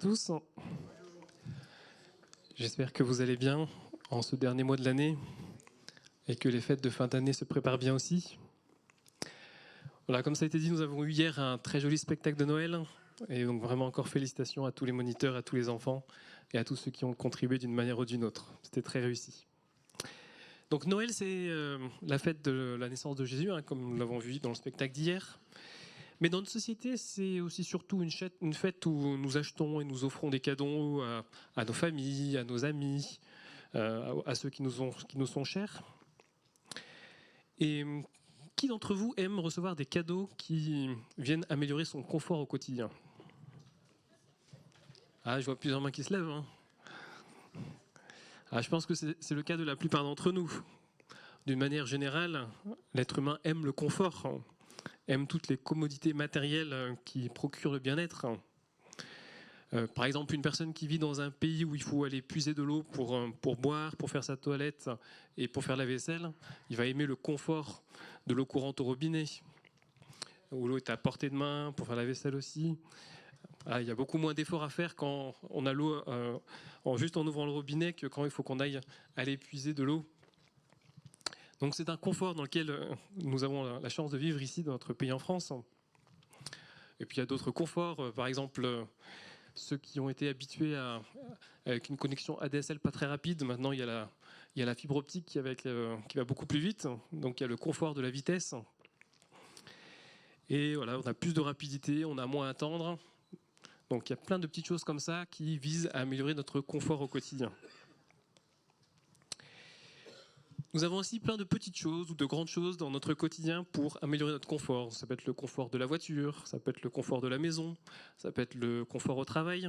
à tous. J'espère que vous allez bien en ce dernier mois de l'année et que les fêtes de fin d'année se préparent bien aussi. Voilà, comme ça a été dit, nous avons eu hier un très joli spectacle de Noël. Et donc vraiment encore félicitations à tous les moniteurs, à tous les enfants et à tous ceux qui ont contribué d'une manière ou d'une autre. C'était très réussi. Donc Noël, c'est la fête de la naissance de Jésus, comme nous l'avons vu dans le spectacle d'hier. Mais dans notre société, c'est aussi surtout une fête où nous achetons et nous offrons des cadeaux à nos familles, à nos amis, à ceux qui nous sont chers. Et qui d'entre vous aime recevoir des cadeaux qui viennent améliorer son confort au quotidien ? Ah, je vois plusieurs mains qui se lèvent. Ah, je pense que c'est le cas de la plupart d'entre nous. D'une manière générale, l'être humain aime le confort, aime toutes les commodités matérielles qui procurent le bien-être. Par exemple, une personne qui vit dans un pays où il faut aller puiser de l'eau pour boire, pour faire sa toilette et pour faire la vaisselle, il va aimer le confort de l'eau courante au robinet, où l'eau est à portée de main pour faire la vaisselle aussi. Ah, il y a beaucoup moins d'efforts à faire quand on a l'eau juste en ouvrant le robinet que quand il faut qu'on aille aller puiser de l'eau. Donc c'est un confort dans lequel nous avons la chance de vivre ici dans notre pays en France. Et puis il y a d'autres conforts, par exemple ceux qui ont été habitués avec une connexion ADSL pas très rapide. Maintenant il y a la fibre optique qui va beaucoup plus vite, donc il y a le confort de la vitesse. Et voilà, on a plus de rapidité, on a moins à attendre. Donc il y a plein de petites choses comme ça qui visent à améliorer notre confort au quotidien. Nous avons aussi plein de petites choses ou de grandes choses dans notre quotidien pour améliorer notre confort. Ça peut être le confort de la voiture, ça peut être le confort de la maison, ça peut être le confort au travail.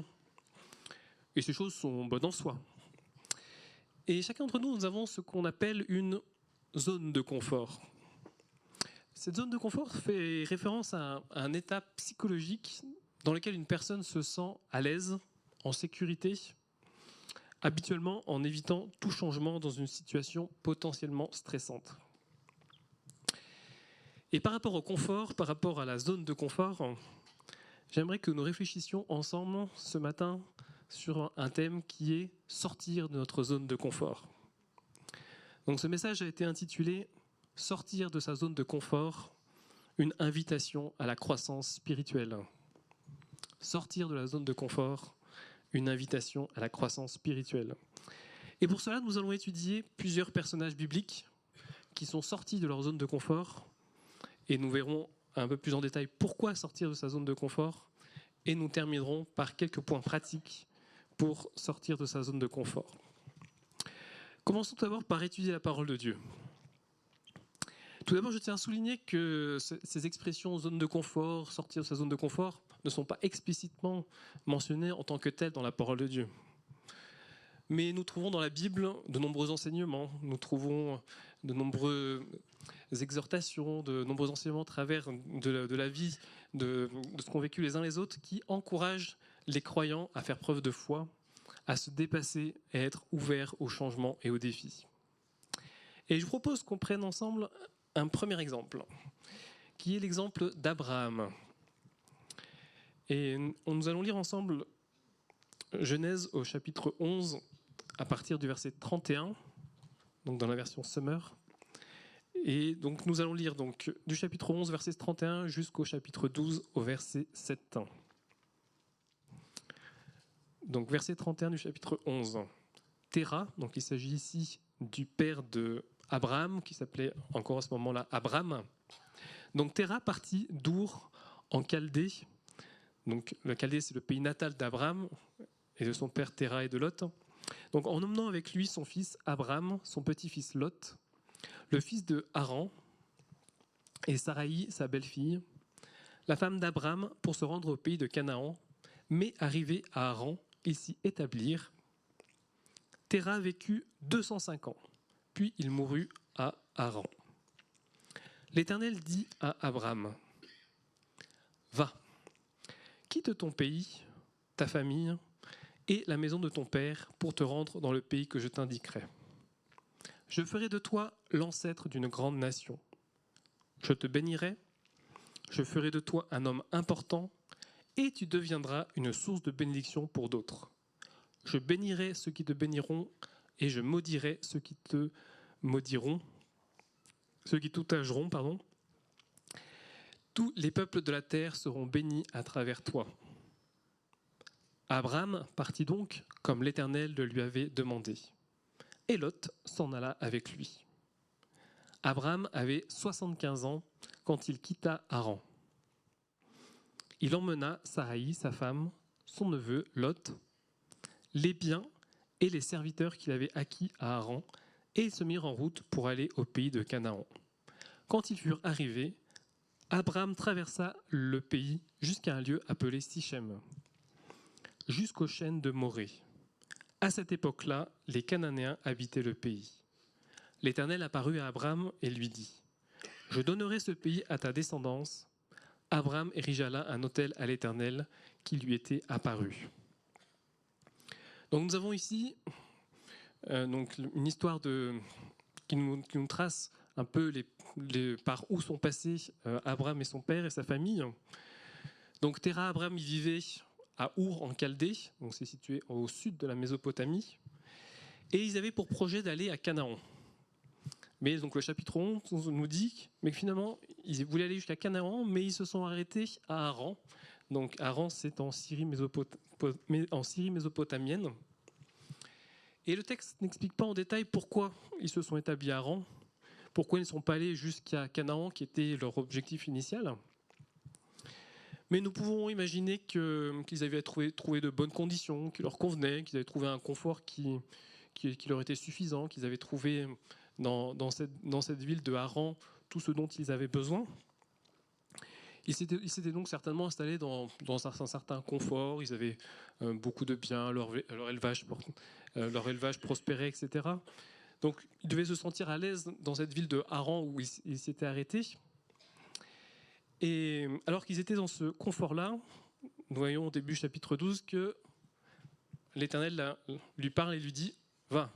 Et ces choses sont bonnes en soi. Et chacun d'entre nous, nous avons ce qu'on appelle une zone de confort. Cette zone de confort fait référence à un état psychologique dans lequel une personne se sent à l'aise, en sécurité, habituellement en évitant tout changement dans une situation potentiellement stressante. Et par rapport au confort, par rapport à la zone de confort, j'aimerais que nous réfléchissions ensemble ce matin sur un thème qui est sortir de notre zone de confort. Donc ce message a été intitulé « Sortir de sa zone de confort, une invitation à la croissance spirituelle ». Sortir de la zone de confort, une invitation à la croissance spirituelle. Et pour cela, nous allons étudier plusieurs personnages bibliques qui sont sortis de leur zone de confort, et nous verrons un peu plus en détail pourquoi sortir de sa zone de confort, et nous terminerons par quelques points pratiques pour sortir de sa zone de confort. Commençons tout d'abord par étudier la parole de Dieu. Tout d'abord, je tiens à souligner que ces expressions zone de confort, sortir de sa zone de confort, ne sont pas explicitement mentionnées en tant que telles dans la parole de Dieu. Mais nous trouvons dans la Bible de nombreux enseignements, nous trouvons de nombreuses exhortations, de nombreux enseignements à travers de la vie, de ce qu'ont vécu les uns les autres, qui encouragent les croyants à faire preuve de foi, à se dépasser et à être ouverts aux changements et aux défis. Et je vous propose qu'on prenne ensemble un premier exemple, qui est l'exemple d'Abraham. Et nous allons lire ensemble Genèse au chapitre 11, à partir du verset 31, donc dans la version Summer. Et donc nous allons lire donc, du chapitre 11, verset 31, jusqu'au chapitre 12, au verset 7. Donc verset 31 du chapitre 11. Téra, donc il s'agit ici du père de Abraham, qui s'appelait encore à ce moment-là Abram. Donc Téra partit d'Our en Chaldée. Donc le Chaldée, c'est le pays natal d'Abraham et de son père Téra et de Lot. Donc en emmenant avec lui son fils Abram, son petit-fils Lot, le fils de Haran et Saraï, sa belle-fille, la femme d'Abram, pour se rendre au pays de Canaan, mais arrivés à Haran, ils s'y établirent. Téra vécut 205 ans, puis il mourut à Haran. L'Éternel dit à Abram, « Va, quitte ton pays, ta famille et la maison de ton père pour te rendre dans le pays que je t'indiquerai. Je ferai de toi l'ancêtre d'une grande nation. Je te bénirai, je ferai de toi un homme important et tu deviendras une source de bénédiction pour d'autres. Je bénirai ceux qui te béniront, et je maudirai ceux qui te maudiront, ceux qui t'outrageront, pardon. Tous les peuples de la terre seront bénis à travers toi. Abraham partit donc comme l'Éternel le lui avait demandé. Et Lot s'en alla avec lui. Abraham avait 75 ans quand il quitta Haran. Il emmena Saraï, sa femme, son neveu Lot, les biens et les serviteurs qu'il avait acquis à Haran, et ils se mirent en route pour aller au pays de Canaan. Quand ils furent arrivés, Abraham traversa le pays jusqu'à un lieu appelé Sichem, jusqu'aux chênes de Morée. À cette époque-là, les Cananéens habitaient le pays. L'Éternel apparut à Abraham et lui dit : « Je donnerai ce pays à ta descendance. » Abraham érigea là un autel à l'Éternel qui lui était apparu. Donc nous avons ici une histoire qui nous trace un peu par où sont passés Abraham et son père et sa famille. Donc Terah, Abraham, il vivait à Our en Chaldée, donc c'est situé au sud de la Mésopotamie, et ils avaient pour projet d'aller à Canaan. Mais donc le chapitre 11 nous dit mais finalement ils voulaient aller jusqu'à Canaan, mais ils se sont arrêtés à Haran. Donc Haran, c'est en Syrie mésopotamienne. Et le texte n'explique pas en détail pourquoi ils se sont établis à Haran, pourquoi ils ne sont pas allés jusqu'à Canaan, qui était leur objectif initial. Mais nous pouvons imaginer qu'ils avaient trouvé de bonnes conditions, qui leur convenaient, qu'ils avaient trouvé un confort qui leur était suffisant, qu'ils avaient trouvé dans cette ville de Haran tout ce dont ils avaient besoin. Ils s'étaient donc certainement installés dans un certain confort, ils avaient beaucoup de biens, leur élevage prospérait, etc. Donc ils devaient se sentir à l'aise dans cette ville de Haran où ils s'étaient arrêtés. Et alors qu'ils étaient dans ce confort-là, nous voyons au début chapitre 12 que l'Éternel lui parle et lui dit : « Va,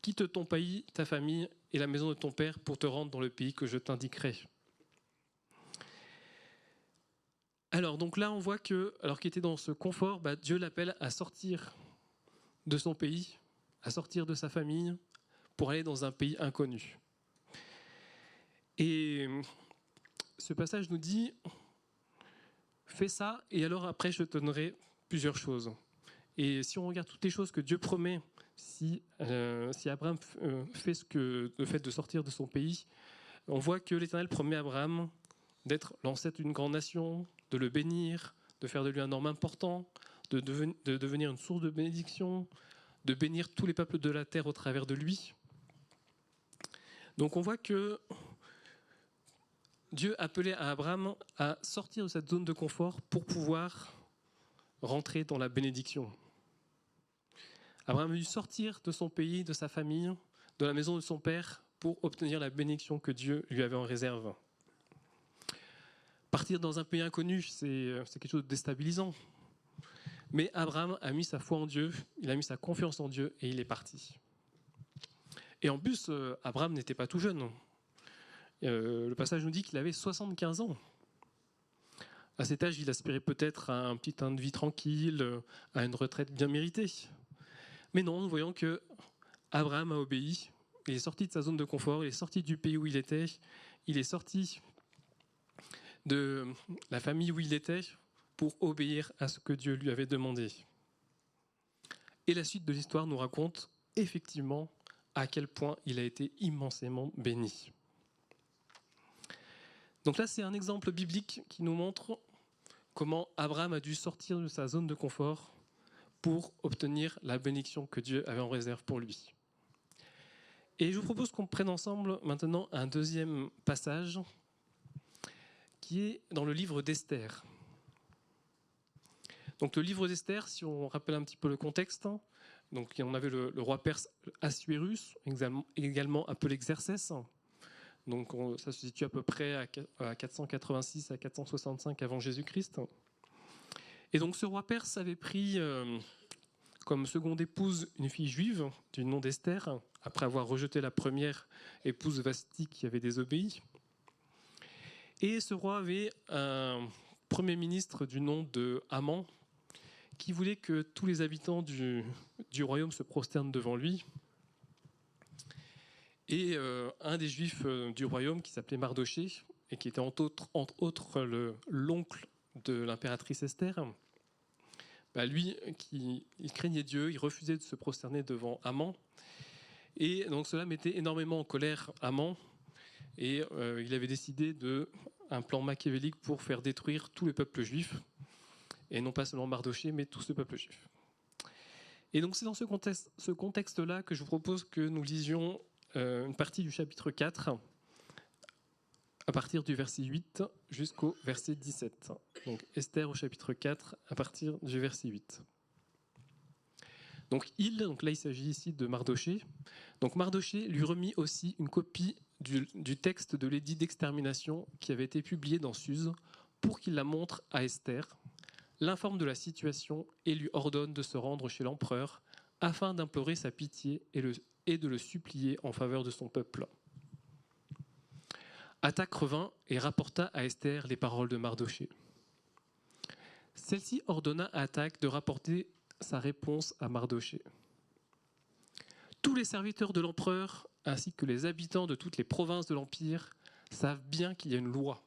quitte ton pays, ta famille et la maison de ton père pour te rendre dans le pays que je t'indiquerai. » Alors donc là on voit que, alors qu'il était dans ce confort, Dieu l'appelle à sortir de son pays, à sortir de sa famille pour aller dans un pays inconnu. Et ce passage nous dit : fais ça et alors après je te donnerai plusieurs choses. Et si on regarde toutes les choses que Dieu promet, si Abraham fait le fait de sortir de son pays, on voit que l'Éternel promet à Abraham d'être l'ancêtre d'une grande nation, de le bénir, de faire de lui un homme important, de devenir une source de bénédiction, de bénir tous les peuples de la terre au travers de lui. Donc on voit que Dieu appelait à Abraham à sortir de cette zone de confort pour pouvoir rentrer dans la bénédiction. Abraham a dû sortir de son pays, de sa famille, de la maison de son père pour obtenir la bénédiction que Dieu lui avait en réserve. Partir dans un pays inconnu, c'est quelque chose de déstabilisant. Mais Abraham a mis sa foi en Dieu, il a mis sa confiance en Dieu et il est parti. Et en plus, Abraham n'était pas tout jeune. Le passage nous dit qu'il avait 75 ans. À cet âge, il aspirait peut-être à un petit temps de vie tranquille, à une retraite bien méritée. Mais non, nous voyons que Abraham a obéi. Il est sorti de sa zone de confort, il est sorti du pays où il était, il est sorti de la famille où il était pour obéir à ce que Dieu lui avait demandé. Et la suite de l'histoire nous raconte effectivement à quel point il a été immensément béni. Donc là, c'est un exemple biblique qui nous montre comment Abraham a dû sortir de sa zone de confort pour obtenir la bénédiction que Dieu avait en réserve pour lui. Et je vous propose qu'on prenne ensemble maintenant un deuxième passage qui est dans le livre d'Esther. Donc le livre d'Esther, si on rappelle un petit peu le contexte, donc on avait le roi perse Assuérus, également appelé Xerxès. Donc ça se situe à peu près à 486 à 465 avant Jésus-Christ. Et donc ce roi perse avait pris comme seconde épouse une fille juive du nom d'Esther, après avoir rejeté la première épouse Vasthi qui avait désobéi. Et ce roi avait un premier ministre du nom de Haman, qui voulait que tous les habitants du royaume se prosternent devant lui. Et un des juifs du royaume, qui s'appelait Mardoché, et qui était entre autres l'oncle de l'impératrice Esther, lui, il craignait Dieu, il refusait de se prosterner devant Haman. Et donc cela mettait énormément en colère Haman, et il avait décidé un plan machiavélique pour faire détruire tout le peuple juif, et non pas seulement Mardoché, mais tout ce peuple juif. Et donc c'est dans ce contexte-là que je vous propose que nous lisions une partie du chapitre 4, à partir du verset 8 jusqu'au verset 17. Donc Esther au chapitre 4, à partir du verset 8. Donc là il s'agit ici de Mardoché. Donc Mardoché lui remit aussi une copie du texte de l'édit d'extermination qui avait été publié dans Suse pour qu'il la montre à Esther, l'informe de la situation et lui ordonne de se rendre chez l'empereur afin d'implorer sa pitié et de le supplier en faveur de son peuple. Attaque revint et rapporta à Esther les paroles de Mardoché. Celle-ci ordonna à Attaque de rapporter sa réponse à Mardoché. Tous les serviteurs de l'empereur, ainsi que les habitants de toutes les provinces de l'Empire, savent bien qu'il y a une loi,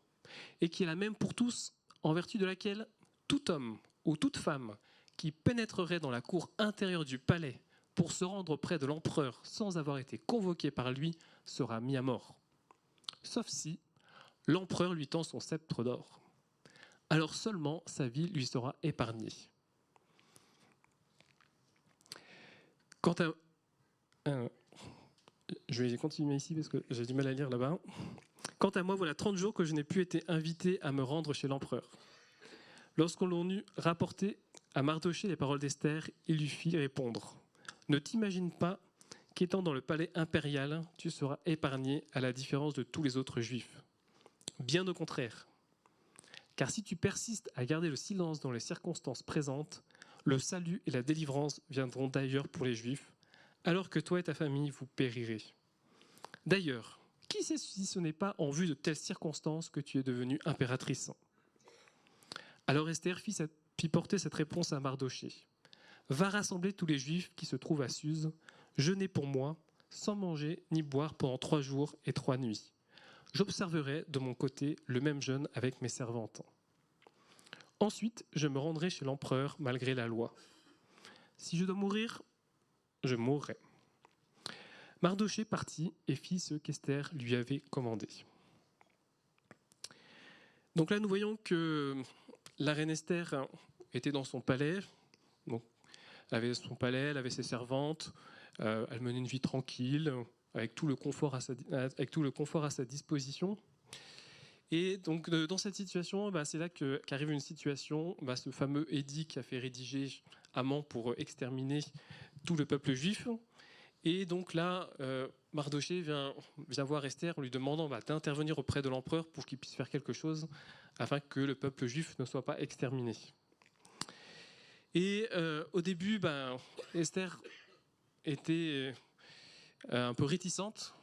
et qui est la même pour tous, en vertu de laquelle tout homme ou toute femme qui pénétrerait dans la cour intérieure du palais pour se rendre près de l'empereur sans avoir été convoqué par lui sera mis à mort. Sauf si l'empereur lui tend son sceptre d'or. Alors seulement sa vie lui sera épargnée. Quant à... je vais continuer ici parce que j'ai du mal à lire là-bas. Quant à moi, voilà 30 jours que je n'ai plus été invité à me rendre chez l'empereur. Lorsqu'on eut rapporté à Mardoché les paroles d'Esther, il lui fit répondre « Ne t'imagine pas qu'étant dans le palais impérial, tu seras épargné à la différence de tous les autres juifs. Bien au contraire. Car si tu persistes à garder le silence dans les circonstances présentes, le salut et la délivrance viendront d'ailleurs pour les juifs, alors que toi et ta famille vous périrez. D'ailleurs, qui sait si ce n'est pas en vue de telles circonstances que tu es devenue impératrice ?» Alors Esther fit porter cette réponse à Mardoché. « Va rassembler tous les Juifs qui se trouvent à Suse, jeûner pour moi, sans manger ni boire pendant 3 jours et 3 nuits. J'observerai de mon côté le même jeûne avec mes servantes. Ensuite, je me rendrai chez l'empereur malgré la loi. Si je dois mourir, je mourrai. » Mardoché partit et fit ce qu'Esther lui avait commandé. Donc là, nous voyons que la reine Esther était dans son palais. Donc, elle avait son palais, elle avait ses servantes, elle menait une vie tranquille, avec tout le confort à sa disposition. Et donc, dans cette situation, c'est là qu'arrive une situation, ce fameux édit qui a fait rédiger Haman pour exterminer tout le peuple juif. Et donc là, Mardoché vient voir Esther en lui demandant d'intervenir auprès de l'empereur pour qu'il puisse faire quelque chose afin que le peuple juif ne soit pas exterminé. Et au début, Esther était un peu réticente.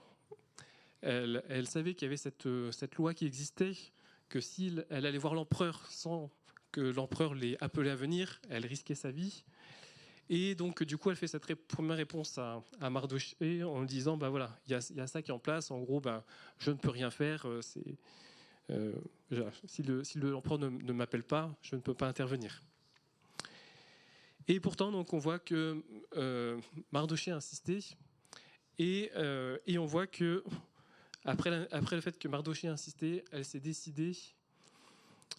Elle savait qu'il y avait cette loi qui existait, que si elle allait voir l'empereur sans que l'empereur l'ait appelée à venir, elle risquait sa vie. Et donc, du coup, elle fait cette première réponse à Mardoché en lui disant, voilà, il y a ça qui est en place. En gros, je ne peux rien faire. Si l'empereur ne m'appelle pas, je ne peux pas intervenir. Et pourtant, donc, on voit que Mardoché a insisté. Et on voit que après le fait que Mardoché a insisté, elle s'est décidée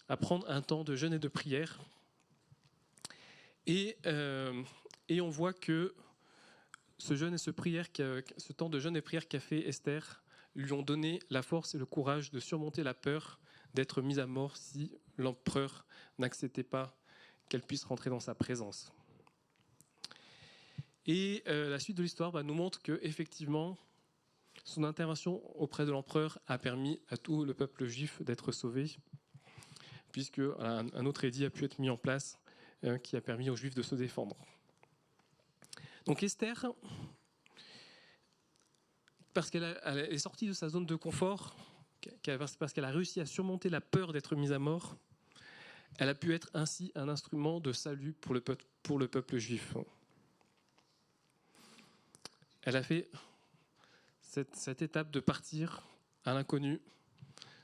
à prendre un temps de jeûne et de prière. Et on voit que ce temps de jeûne et prière qu'a fait Esther lui ont donné la force et le courage de surmonter la peur d'être mise à mort si l'empereur n'acceptait pas qu'elle puisse rentrer dans sa présence. Et la suite de l'histoire nous montre qu'effectivement, son intervention auprès de l'empereur a permis à tout le peuple juif d'être sauvé, puisque un autre édit a pu être mis en place qui a permis aux Juifs de se défendre. Donc Esther, parce qu'elle est sortie de sa zone de confort, parce qu'elle a réussi à surmonter la peur d'être mise à mort, Elle a pu être ainsi un instrument de salut pour le peuple juif. Elle a fait cette étape de partir à l'inconnu,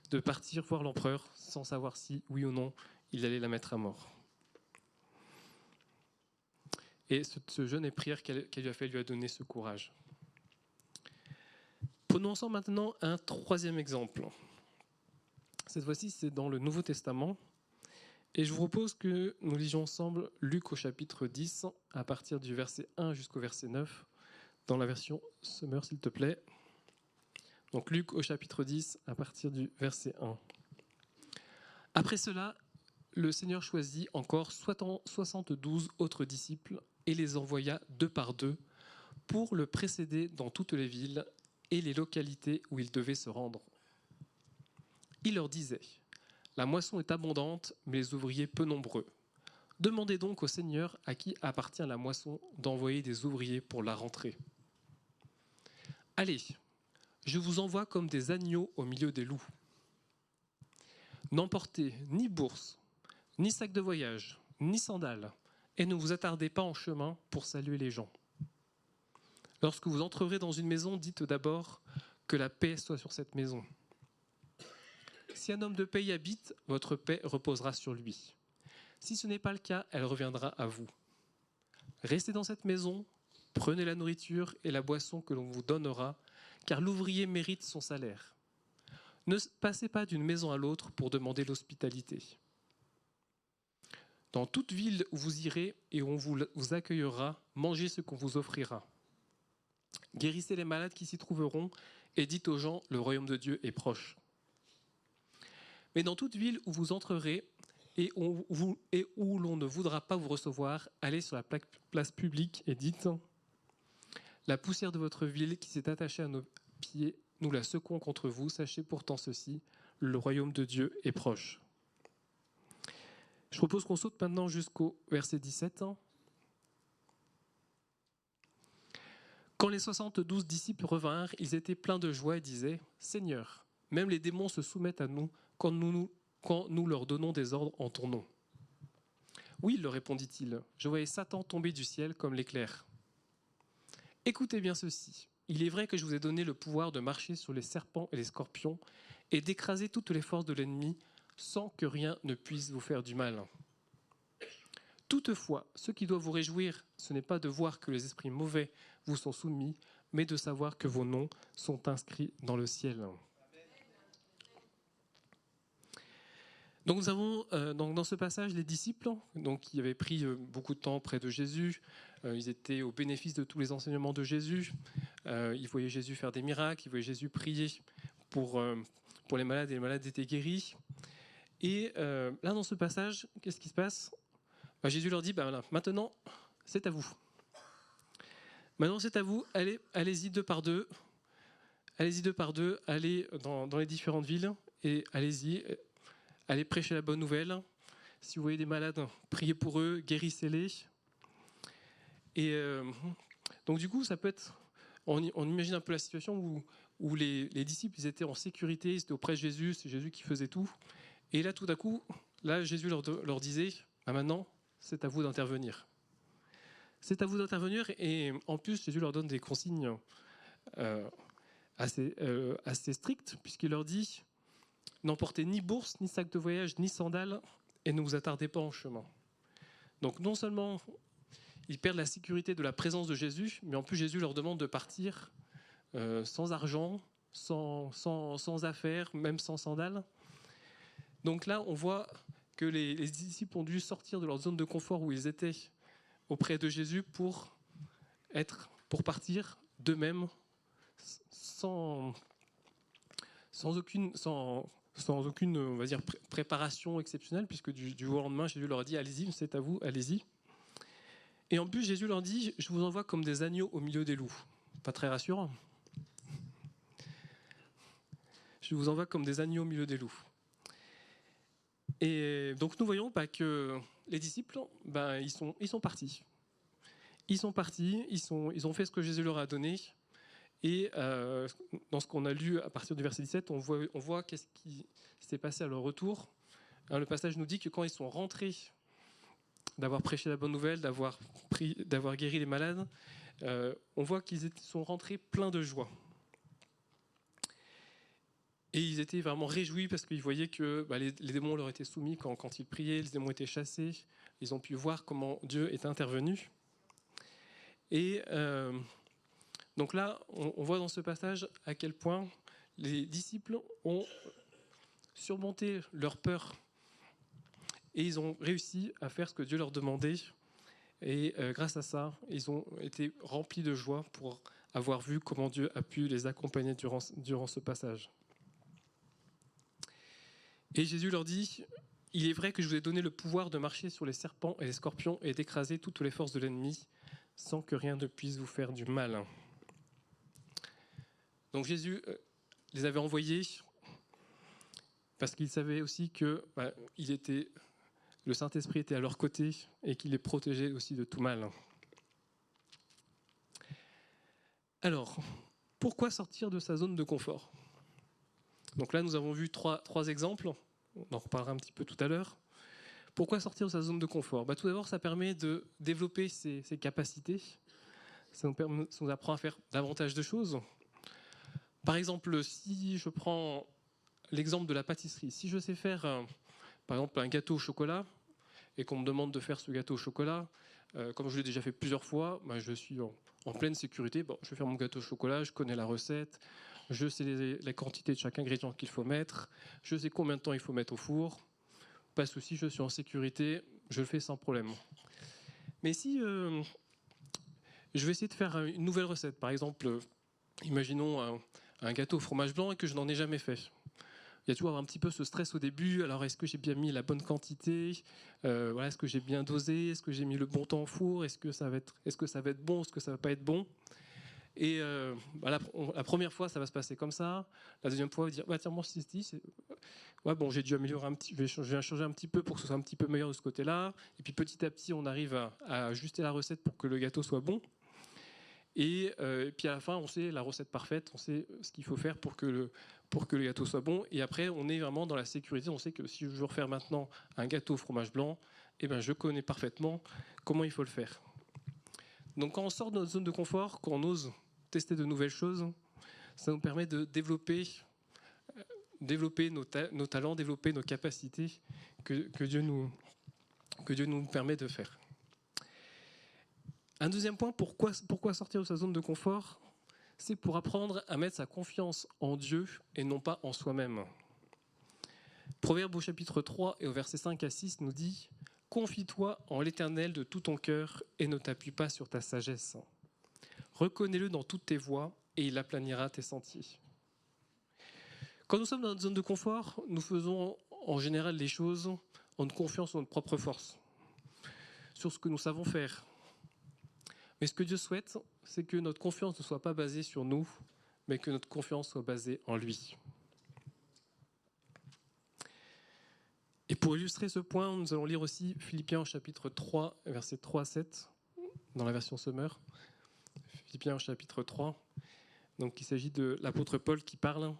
de partir voir l'empereur sans savoir si, oui ou non, il allait la mettre à mort. Et ce jeûne et prière qu'elle lui a fait lui a donné ce courage. Prenons ensemble maintenant un troisième exemple. Cette fois-ci, c'est dans le Nouveau Testament. Et je vous propose que nous lisions ensemble Luc au chapitre 10, à partir du verset 1 jusqu'au verset 9, dans la version Summer, s'il te plaît. Donc Luc au chapitre 10, à partir du verset 1. Après cela, le Seigneur choisit encore 72 autres disciples et les envoya deux par deux pour le précéder dans toutes les villes et les localités où il devait se rendre. Il leur disait : la moisson est abondante, mais les ouvriers peu nombreux. Demandez donc au Seigneur à qui appartient la moisson d'envoyer des ouvriers pour la rentrée. Allez, je vous envoie comme des agneaux au milieu des loups. N'emportez ni bourse, ni sac de voyage, ni sandales, et ne vous attardez pas en chemin pour saluer les gens. Lorsque vous entrerez dans une maison, dites d'abord que la paix soit sur cette maison. Si un homme de paix y habite, votre paix reposera sur lui. Si ce n'est pas le cas, elle reviendra à vous. Restez dans cette maison, prenez la nourriture et la boisson que l'on vous donnera, car l'ouvrier mérite son salaire. Ne passez pas d'une maison à l'autre pour demander l'hospitalité. Dans toute ville où vous irez et où on vous accueillera, mangez ce qu'on vous offrira. Guérissez les malades qui s'y trouveront et dites aux gens, le royaume de Dieu est proche. Mais dans toute ville où vous entrerez et où l'on ne voudra pas vous recevoir, allez sur la place publique et dites : la poussière de votre ville qui s'est attachée à nos pieds, nous la secouons contre vous. Sachez pourtant ceci, le royaume de Dieu est proche. Je propose qu'on saute maintenant jusqu'au verset 17. Quand les 72 disciples revinrent, ils étaient pleins de joie et disaient : Seigneur, même les démons se soumettent à nous quand nous leur donnons des ordres en ton nom. Oui, leur répondit-il, je voyais Satan tomber du ciel comme l'éclair. Écoutez bien ceci. Il est vrai que je vous ai donné le pouvoir de marcher sur les serpents et les scorpions et d'écraser toutes les forces de l'ennemi sans que rien ne puisse vous faire du mal. Toutefois, ce qui doit vous réjouir, ce n'est pas de voir que les esprits mauvais vous sont soumis, mais de savoir que vos noms sont inscrits dans le ciel. Donc nous avons dans ce passage les disciples qui avaient pris beaucoup de temps près de Jésus. Ils étaient au bénéfice de tous les enseignements de Jésus. Ils voyaient Jésus faire des miracles, ils voyaient Jésus prier pour les malades et les malades étaient guéris. Et là dans ce passage, qu'est-ce qui se passe ? Jésus leur dit, voilà, maintenant c'est à vous. Maintenant c'est à vous, allez-y deux par deux. Allez-y deux par deux, allez dans les différentes villes et allez prêcher la bonne nouvelle. Si vous voyez des malades, priez pour eux, guérissez-les. Et donc du coup, ça peut être, on imagine un peu la situation où les disciples ils étaient en sécurité, ils étaient auprès de Jésus, c'est Jésus qui faisait tout. Et là, tout à coup, là, Jésus leur disait, maintenant, c'est à vous d'intervenir. C'est à vous d'intervenir. Et en plus, Jésus leur donne des consignes assez strictes, puisqu'il leur dit, n'emportez ni bourse, ni sac de voyage, ni sandales, et ne vous attardez pas en chemin. Donc non seulement ils perdent la sécurité de la présence de Jésus, mais en plus Jésus leur demande de partir sans argent, sans affaires, même sans sandales. Donc là, on voit que les disciples ont dû sortir de leur zone de confort où ils étaient auprès de Jésus pour partir d'eux-mêmes sans aucune on va dire, préparation exceptionnelle, puisque du jour au lendemain, Jésus leur a dit « Allez-y, c'est à vous, allez-y ». Et en plus, Jésus leur dit « Je vous envoie comme des agneaux au milieu des loups ». Pas très rassurant. Je vous envoie comme des agneaux au milieu des loups. Et donc nous voyons que les disciples, ils sont partis. Ils sont partis, ils ont fait ce que Jésus leur a donné. Et dans ce qu'on a lu à partir du verset 17, on voit qu'est-ce qui s'est passé à leur retour. Hein, le passage nous dit que quand ils sont rentrés d'avoir prêché la bonne nouvelle, d'avoir guéri les malades, on voit qu'ils sont rentrés pleins de joie. Et ils étaient vraiment réjouis parce qu'ils voyaient que les démons leur étaient soumis quand ils priaient, les démons étaient chassés. Ils ont pu voir comment Dieu est intervenu. Et donc là, on voit dans ce passage à quel point les disciples ont surmonté leur peur et ils ont réussi à faire ce que Dieu leur demandait. Et grâce à ça, ils ont été remplis de joie pour avoir vu comment Dieu a pu les accompagner durant ce passage. Et Jésus leur dit, « Il est vrai que je vous ai donné le pouvoir de marcher sur les serpents et les scorpions et d'écraser toutes les forces de l'ennemi sans que rien ne puisse vous faire du mal. » Donc Jésus les avait envoyés parce qu'il savait aussi que le Saint-Esprit était à leur côté et qu'il les protégeait aussi de tout mal. Alors, pourquoi sortir de sa zone de confort ? Donc là, nous avons vu trois exemples. On en reparlera un petit peu tout à l'heure. Pourquoi sortir de sa zone de confort ? Tout d'abord, ça permet de développer ses capacités. Ça nous apprend à faire davantage de choses. Par exemple, si je prends l'exemple de la pâtisserie, si je sais faire, par exemple, un gâteau au chocolat, et qu'on me demande de faire ce gâteau au chocolat, comme je l'ai déjà fait plusieurs fois, je suis en pleine sécurité. Je vais faire mon gâteau au chocolat, je connais la recette, je sais la quantité de chaque ingrédient qu'il faut mettre, je sais combien de temps il faut mettre au four. Pas de souci, je suis en sécurité, je le fais sans problème. Mais si je vais essayer de faire une nouvelle recette, par exemple, imaginons un gâteau au fromage blanc et que je n'en ai jamais fait. Il y a toujours un petit peu ce stress au début. Alors, est-ce que j'ai bien mis la bonne quantité ? Est-ce que j'ai bien dosé ? Est-ce que j'ai mis le bon temps au four ? Est-ce que ça va être bon ? Est-ce que ça va pas être bon ? Et la première fois, ça va se passer comme ça. La deuxième fois, on va dire tiens, bon, j'ai dû améliorer je vais changer un petit peu pour que ce soit un petit peu meilleur de ce côté-là. Et puis petit à petit, on arrive à ajuster la recette pour que le gâteau soit bon. Et puis à la fin, on sait la recette parfaite, on sait ce qu'il faut faire pour que le gâteau soit bon. Et après, on est vraiment dans la sécurité. On sait que si je veux refaire maintenant un gâteau au fromage blanc, je connais parfaitement comment il faut le faire. Donc quand on sort de notre zone de confort, quand on ose tester de nouvelles choses, ça nous permet de développer nos talents, développer nos capacités que Dieu nous permet de faire. Un deuxième point, pourquoi sortir de sa zone de confort ? C'est pour apprendre à mettre sa confiance en Dieu et non pas en soi-même. Proverbe au chapitre 3 et au verset 5 à 6 nous dit « Confie-toi en l'Éternel de tout ton cœur et ne t'appuie pas sur ta sagesse. Reconnais-le dans toutes tes voies et il aplanira tes sentiers. » Quand nous sommes dans notre zone de confort, nous faisons en général les choses en confiant sur notre propre force, sur ce que nous savons faire. Mais ce que Dieu souhaite, c'est que notre confiance ne soit pas basée sur nous, mais que notre confiance soit basée en lui. Et pour illustrer ce point, nous allons lire aussi Philippiens chapitre 3, versets 3 à 7, dans la version Summer. Philippiens chapitre 3, donc il s'agit de l'apôtre Paul qui parle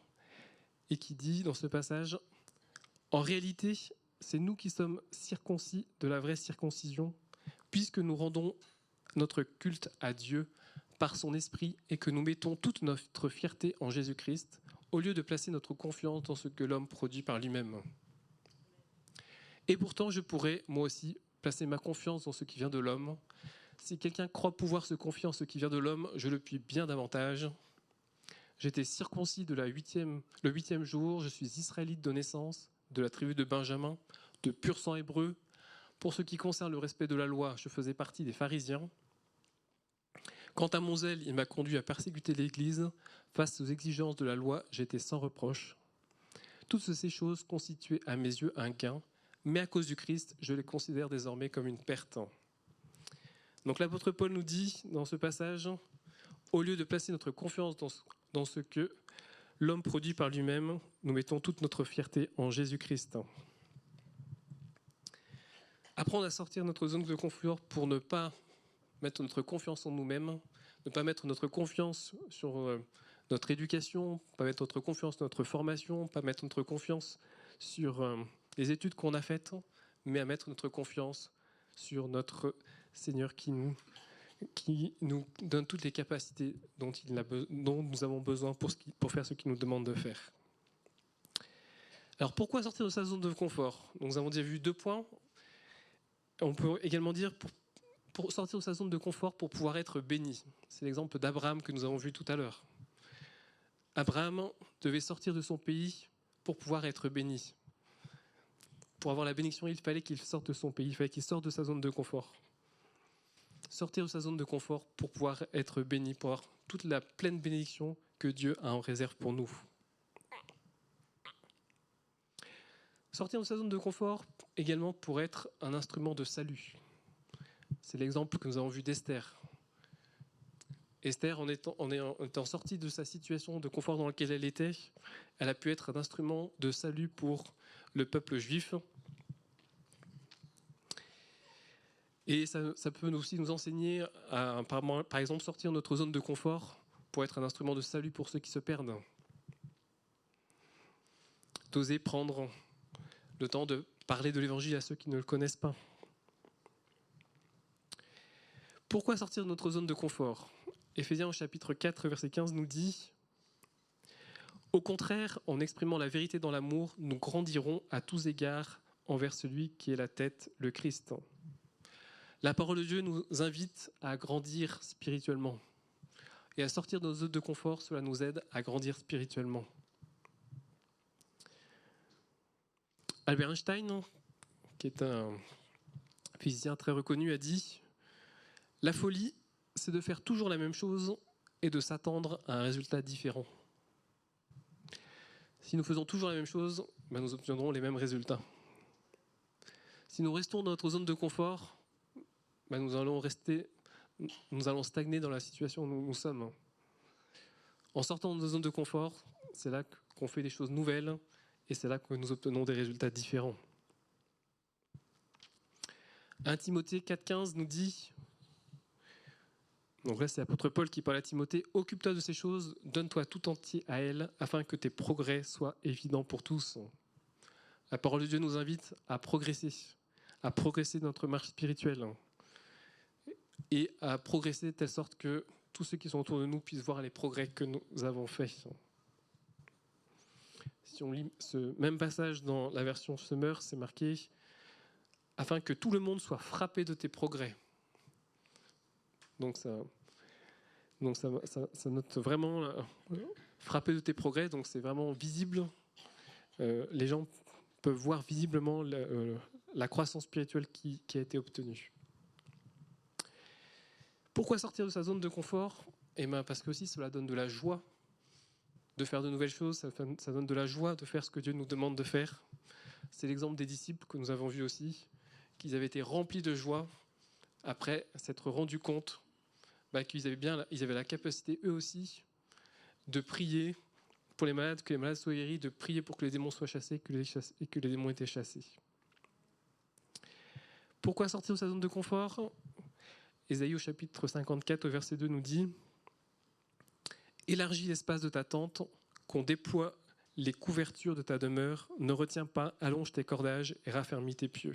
et qui dit dans ce passage « En réalité, c'est nous qui sommes circoncis de la vraie circoncision, puisque nous rendons notre culte à Dieu par son esprit et que nous mettons toute notre fierté en Jésus-Christ au lieu de placer notre confiance dans ce que l'homme produit par lui-même. Et pourtant, je pourrais, moi aussi, placer ma confiance dans ce qui vient de l'homme. Si quelqu'un croit pouvoir se confier en ce qui vient de l'homme, je le puis bien davantage. J'étais circoncis le 8e jour, je suis israélite de naissance, de la tribu de Benjamin, de pur sang hébreu. Pour ce qui concerne le respect de la loi, je faisais partie des pharisiens. Quant à mon zèle, il m'a conduit à persécuter l'Église. Face aux exigences de la loi, j'étais sans reproche. Toutes ces choses constituaient à mes yeux un gain, mais à cause du Christ, je les considère désormais comme une perte. Donc l'apôtre Paul nous dit dans ce passage, au lieu de placer notre confiance dans ce que l'homme produit par lui-même, nous mettons toute notre fierté en Jésus-Christ. Apprendre à sortir de notre zone de confort pour ne pas mettre notre confiance en nous-mêmes, ne pas mettre notre confiance sur notre éducation, ne pas mettre notre confiance sur notre formation, ne pas mettre notre confiance sur les études qu'on a faites, mais à mettre notre confiance sur notre Seigneur qui nous donne toutes les capacités dont nous avons besoin pour faire ce qu'il nous demande de faire. Alors pourquoi sortir de sa zone de confort? Donc, nous avons déjà vu 2 points. On peut également dire pour sortir de sa zone de confort pour pouvoir être béni. C'est l'exemple d'Abraham que nous avons vu tout à l'heure. Abraham devait sortir de son pays pour pouvoir être béni. Pour avoir la bénédiction, il fallait qu'il sorte de son pays, il fallait qu'il sorte de sa zone de confort. Sortir de sa zone de confort pour pouvoir être béni, pour avoir toute la pleine bénédiction que Dieu a en réserve pour nous. Sortir de sa zone de confort également pour être un instrument de salut. C'est l'exemple que nous avons vu d'Esther. Esther, en étant sortie de sa situation de confort dans laquelle elle était, elle a pu être un instrument de salut pour le peuple juif. Et ça peut aussi nous enseigner à, par exemple, sortir de notre zone de confort pour être un instrument de salut pour ceux qui se perdent. D'oser prendre le temps de parler de l'évangile à ceux qui ne le connaissent pas. Pourquoi sortir de notre zone de confort? Éphésiens au chapitre 4, verset 15 nous dit « Au contraire, en exprimant la vérité dans l'amour, nous grandirons à tous égards envers celui qui est la tête, le Christ. » La parole de Dieu nous invite à grandir spirituellement. Et à sortir de nos zones de confort, cela nous aide à grandir spirituellement. Albert Einstein, qui est un physicien très reconnu, a dit « La folie, c'est de faire toujours la même chose et de s'attendre à un résultat différent. Si nous faisons toujours la même chose, nous obtiendrons les mêmes résultats. Si nous restons dans notre zone de confort, nous allons stagner dans la situation où nous sommes. En sortant de nos zones de confort, c'est là qu'on fait des choses nouvelles et c'est là que nous obtenons des résultats différents. 1 Timothée 4,15 nous dit, donc là c'est l'apôtre Paul qui parle à Timothée, « Occupe-toi de ces choses, donne-toi tout entier à elles, afin que tes progrès soient évidents pour tous. » La parole de Dieu nous invite à progresser dans notre marche spirituelle et à progresser de telle sorte que tous ceux qui sont autour de nous puissent voir les progrès que nous avons faits. Si on lit ce même passage dans la version Summer, c'est marqué « afin que tout le monde soit frappé de tes progrès ». Donc ça note vraiment frappé de tes progrès, donc c'est vraiment visible. Les gens peuvent voir visiblement la croissance spirituelle qui a été obtenue. Pourquoi sortir de sa zone de confort? Parce que aussi cela donne de la joie de faire de nouvelles choses, ça donne de la joie de faire ce que Dieu nous demande de faire. C'est l'exemple des disciples que nous avons vu aussi, qu'ils avaient été remplis de joie après s'être rendus compte qu'ils avaient la capacité eux aussi de prier pour les malades, que les malades soient guéris, de prier pour que les démons soient chassés et que les démons étaient chassés. Pourquoi sortir de sa zone de confort? Ésaïe au chapitre 54 au verset 2 nous dit « Élargis l'espace de ta tente, qu'on déploie les couvertures de ta demeure, ne retiens pas, allonge tes cordages et raffermis tes pieux. »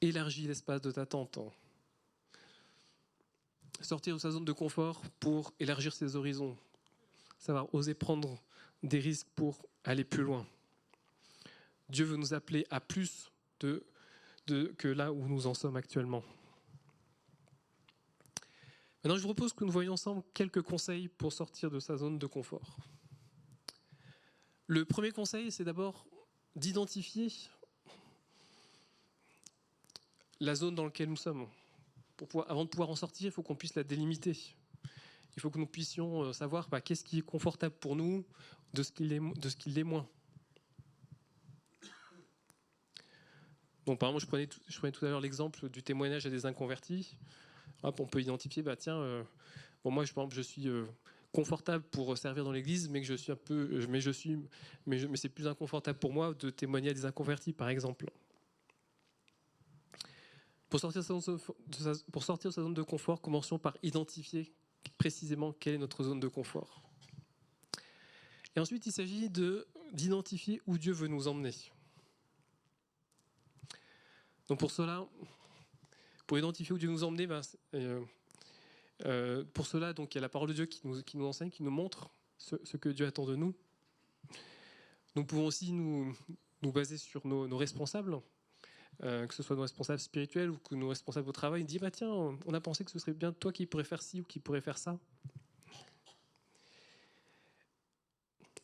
Élargis l'espace de ta tente. Sortir de sa zone de confort pour élargir ses horizons. Savoir oser prendre des risques pour aller plus loin. Dieu veut nous appeler à plus que là où nous en sommes actuellement. Maintenant, je vous propose que nous voyions ensemble quelques conseils pour sortir de sa zone de confort. Le premier conseil, c'est d'abord d'identifier la zone dans laquelle nous sommes. Avant de pouvoir en sortir, il faut qu'on puisse la délimiter. Il faut que nous puissions savoir qu'est-ce qui est confortable pour nous de ce qui l'est moins. Donc, par exemple, je prenais tout à l'heure l'exemple du témoignage à des inconvertis. Hop, on peut identifier, moi, par exemple, je suis confortable pour servir dans l'église, mais c'est plus inconfortable pour moi de témoigner à des inconvertis, par exemple. Pour sortir de sa zone de confort, commençons par identifier précisément quelle est notre zone de confort. Et ensuite, il s'agit d'identifier où Dieu veut nous emmener. Donc pour cela, pour identifier où Dieu nous emmenait, pour cela, donc, il y a la parole de Dieu qui nous enseigne, qui nous montre ce que Dieu attend de nous. Nous pouvons aussi nous baser sur nos responsables, que ce soit nos responsables spirituels ou que nos responsables au travail. Ils disent, tiens, on a pensé que ce serait bien toi qui pourrais faire ci ou qui pourrait faire ça.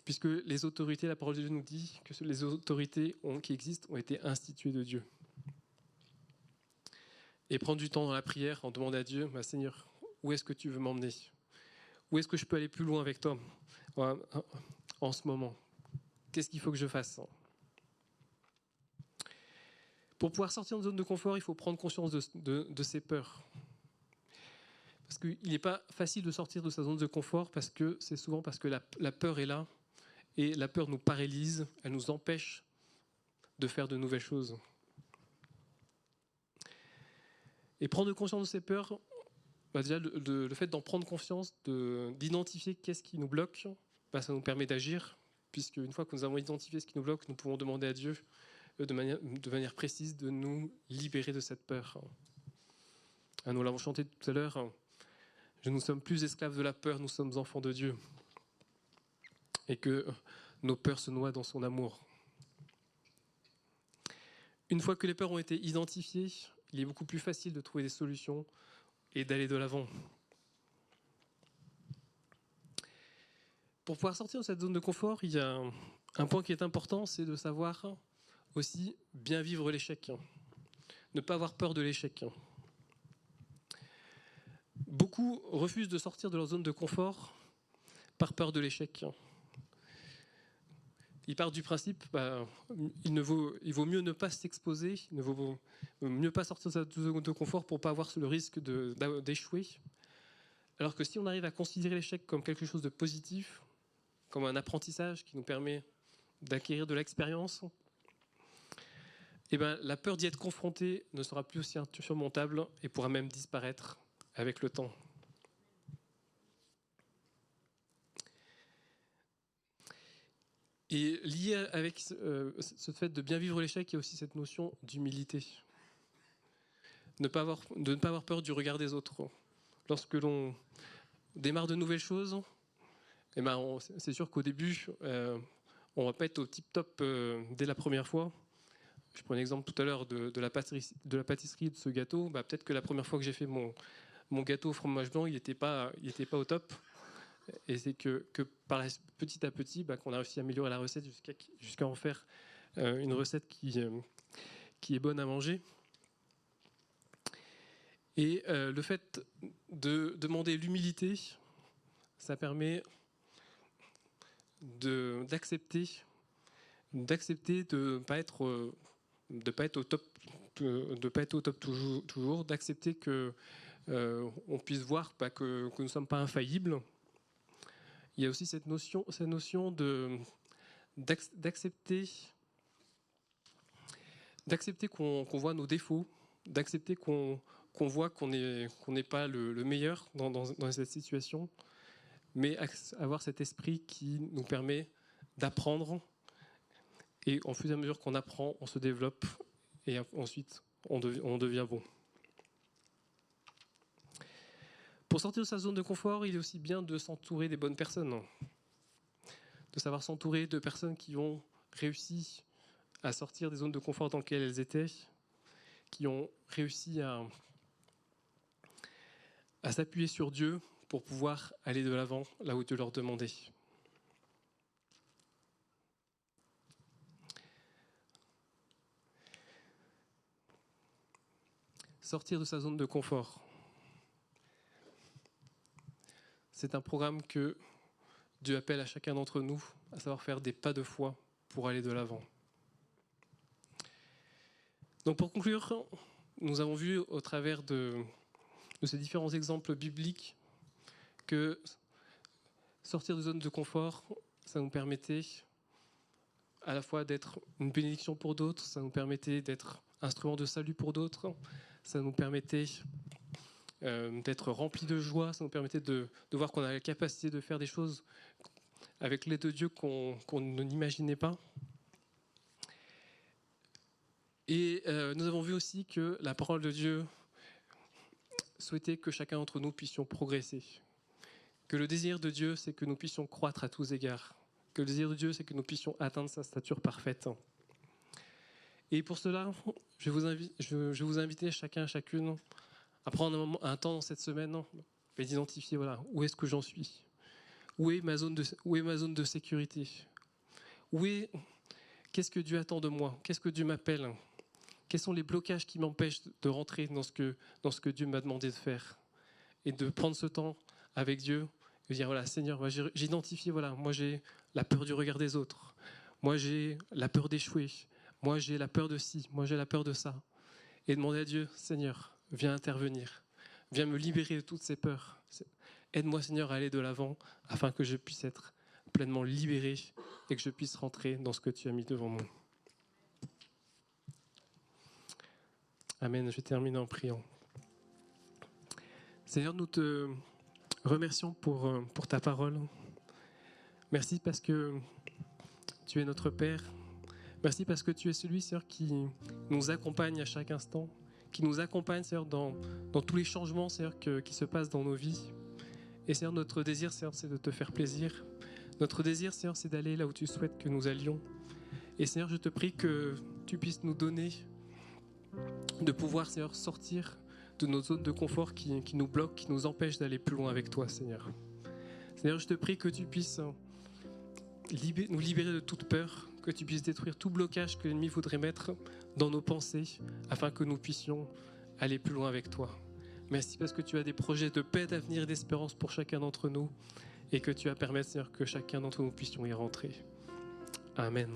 Puisque les autorités, la parole de Dieu nous dit que les autorités qui existent ont été instituées de Dieu. Et prendre du temps dans la prière, en demandant à Dieu, Seigneur, où est-ce que tu veux m'emmener? Où est-ce que je peux aller plus loin avec toi en ce moment? Qu'est-ce qu'il faut que je fasse? Pour pouvoir sortir de zone de confort, il faut prendre conscience de ses peurs. Parce qu'il n'est pas facile de sortir de sa zone de confort, parce que c'est souvent parce que la peur est là, et la peur nous paralyse, elle nous empêche de faire de nouvelles choses. Et prendre conscience de ses peurs, déjà le fait d'en prendre conscience, d'identifier qu'est-ce qui nous bloque, ça nous permet d'agir, puisque une fois que nous avons identifié ce qui nous bloque, nous pouvons demander à Dieu de manière précise de nous libérer de cette peur. Nous l'avons chanté tout à l'heure, nous ne sommes plus esclaves de la peur, nous sommes enfants de Dieu. Et que nos peurs se noient dans son amour. Une fois que les peurs ont été identifiées, il est beaucoup plus facile de trouver des solutions et d'aller de l'avant. Pour pouvoir sortir de cette zone de confort, il y a un point qui est important, c'est de savoir aussi bien vivre l'échec. Ne pas avoir peur de l'échec. Beaucoup refusent de sortir de leur zone de confort par peur de l'échec. Ils partent du principe il vaut mieux ne pas s'exposer, il ne vaut mieux pas sortir de sa zone de confort pour ne pas avoir le risque d'échouer. Alors que si on arrive à considérer l'échec comme quelque chose de positif, comme un apprentissage qui nous permet d'acquérir de l'expérience, la peur d'y être confronté ne sera plus aussi insurmontable et pourra même disparaître avec le temps. Et lié avec ce fait de bien vivre l'échec, il y a aussi cette notion d'humilité. De ne pas avoir peur du regard des autres. Lorsque l'on démarre de nouvelles choses, c'est sûr qu'au début, on ne va pas être au tip-top dès la première fois. Je prends l'exemple tout à l'heure de la pâtisserie de ce gâteau. Peut-être que la première fois que j'ai fait mon gâteau au fromage blanc, il n'était pas au top. Et c'est que petit à petit, qu'on a réussi à améliorer la recette jusqu'à en faire une recette qui est bonne à manger. Et le fait de demander l'humilité, ça permet d'accepter de ne pas être au top toujours, d'accepter que on puisse voir que nous ne sommes pas infaillibles. Il y a aussi cette notion d'accepter qu'on voit nos défauts, d'accepter qu'on voit qu'on n'est pas le meilleur dans cette situation, mais avoir cet esprit qui nous permet d'apprendre. Et au fur et à mesure qu'on apprend, on se développe et ensuite on devient bon. Pour sortir de sa zone de confort, il est aussi bien de s'entourer des bonnes personnes. De savoir s'entourer de personnes qui ont réussi à sortir des zones de confort dans lesquelles elles étaient, qui ont réussi à s'appuyer sur Dieu pour pouvoir aller de l'avant là où Dieu leur demandait. Sortir de sa zone de confort. C'est un programme que Dieu appelle à chacun d'entre nous à savoir faire des pas de foi pour aller de l'avant. Donc pour conclure, nous avons vu au travers de ces différents exemples bibliques que sortir de zone de confort, ça nous permettait à la fois d'être une bénédiction pour d'autres, ça nous permettait d'être instrument de salut pour d'autres, ça nous permettait d'être remplis de joie, ça nous permettait de voir qu'on a la capacité de faire des choses avec l'aide de Dieu qu'on n'imaginait pas. Et nous avons vu aussi que la parole de Dieu souhaitait que chacun d'entre nous puissions progresser. Que le désir de Dieu, c'est que nous puissions croître à tous égards. Que le désir de Dieu, c'est que nous puissions atteindre sa stature parfaite. Et pour cela, je vais vous inviter chacun, chacune, à prendre un temps dans cette semaine et d'identifier où est-ce que j'en suis. Où est ma zone de sécurité? Qu'est-ce que Dieu attend de moi? Qu'est-ce que Dieu m'appelle? Quels sont les blocages qui m'empêchent de rentrer dans ce que Dieu m'a demandé de faire? Et de prendre ce temps avec Dieu et de dire, voilà, Seigneur, j'ai identifié, moi j'ai la peur du regard des autres. Moi j'ai la peur d'échouer. Moi j'ai la peur de ci. Moi j'ai la peur de ça. Et demander à Dieu, Seigneur, viens intervenir. Viens me libérer de toutes ces peurs. Aide-moi, Seigneur, à aller de l'avant afin que je puisse être pleinement libéré et que je puisse rentrer dans ce que tu as mis devant moi. Amen. Je termine en priant. Seigneur, nous te remercions pour ta parole. Merci parce que tu es notre Père. Merci parce que tu es celui, Seigneur, qui nous accompagne à chaque instant, qui nous accompagne, Seigneur, dans tous les changements, Seigneur, qui se passent dans nos vies. Et Seigneur, notre désir, Seigneur, c'est de te faire plaisir. Notre désir, Seigneur, c'est d'aller là où tu souhaites que nous allions. Et Seigneur, je te prie que tu puisses nous donner de pouvoir, Seigneur, sortir de nos zones de confort qui nous bloquent, qui nous empêchent d'aller plus loin avec toi, Seigneur. Seigneur, je te prie que tu puisses nous libérer de toute peur, que tu puisses détruire tout blocage que l'ennemi voudrait mettre dans nos pensées, afin que nous puissions aller plus loin avec toi. Merci parce que tu as des projets de paix, d'avenir et d'espérance pour chacun d'entre nous, et que tu vas permettre, Seigneur, que chacun d'entre nous puissions y rentrer. Amen.